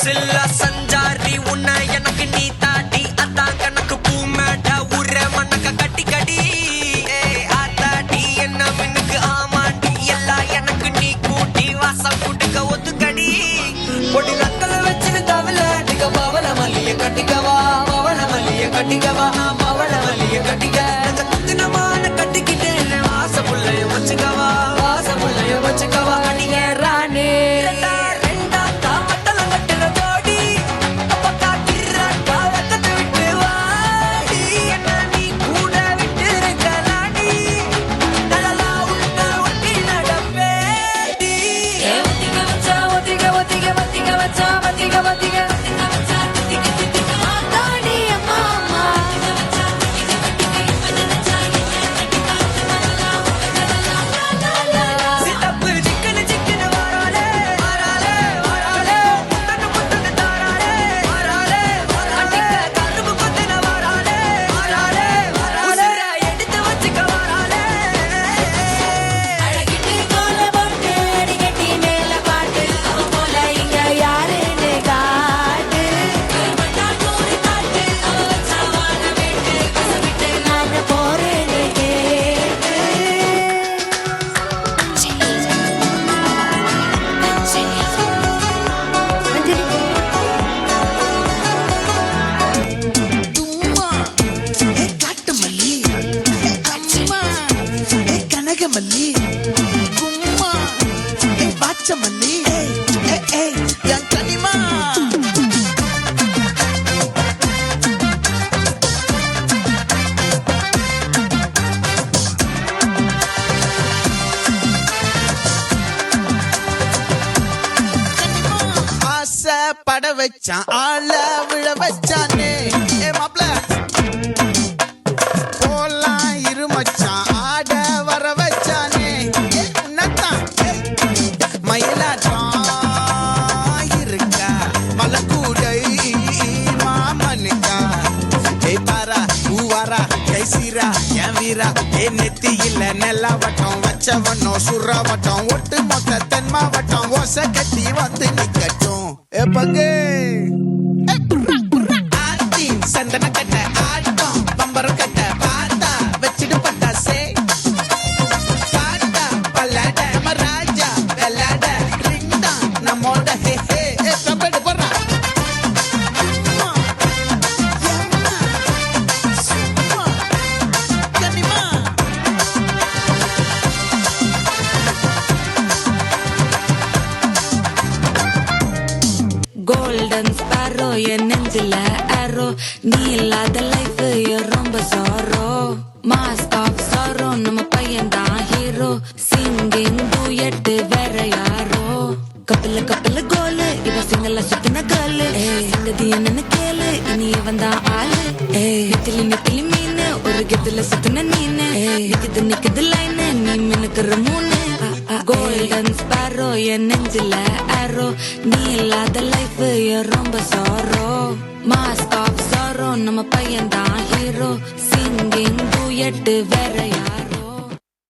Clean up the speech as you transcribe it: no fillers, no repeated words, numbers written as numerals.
சில்ல சஞ்சாரி உன்னை எனக்கு நீ தாட்டி அதான் கணக்கு பூ மேட உர மண்ணக்க கட்டி கடி ஆத்தாட்டி என்ன மின்னுக்கு ஆமாண்டி எல்லாம் எனக்கு நீ கூட்டி வாசம் கூட்டுக்க ஒத்துக்கடி பொடி நக்கல வச்சிரு தவல அடிக்க பவள மல்லிய கட்டிக்கவா பவள மல்லிய கட்டிக்கவா பவள மல்லிய கட்டிக்க குத்தினமான கட்டிக்கிட்டேன் வாச புள்ளைய வச்சுக்கவா வாச புள்ளைய வச்சுக்கவா நீங்க ராணி மல்லி கும்மா பாச்ச மல்லி என் கனிமா ஆசை பட வச்சான் ஆள விழ வச்சானே மாப்ள போலாம் இருமச்சான் ஆட வர வச்சானே உன்னத்தான் மயிலாட்டம் இருக்கா மலக்கூடை மாமனுக்கா பாரா பூவாரா கைசீரா என் வீரா நெத்தியில நெல்லாவட்டம் வச்சவனோ சுறாவட்டம் ஒட்டு மொத்த தென் மாவட்டம் ஓசை கட்டி வந்து நிக்கட்டும் பங்கே சந்தன கட்ட ஆட்டம் பம்பரம் கட்ட பார்த்தா வச்சிட்டு பட்டாசே பாட்டா பல்லாட நம்ம ராஜா வெள்ளாட ரிங் தான் நம்மோட ஹே ஹே கபடி போடுறா Golden sparrow என் நெஞ்சில arrow நீ இல்லாத லைஃப் ரொம்ப sorrow mask of sorrow நம்ம பையன் தான் ஹீரோ singing duet வேற யாரோ கப்பல கோலு இவ சிங்கல சுத்தின கேளு சங்கதி என்னன்னு கேளு இனி இவன் தான் ஆளு நெத்திலி மீன் ஒரு கெத்துல சுத்தின நீனு நிக்குது லைன் நீ மினுக்குற மூணு Golden sparrow என் நெஞ்சில arrow நீ இல்லாத லைஃப் ரொம்ப sorrow mask of sorrow நம்ம பையன் தான் ஹீரோ singing duet வேற யாரோ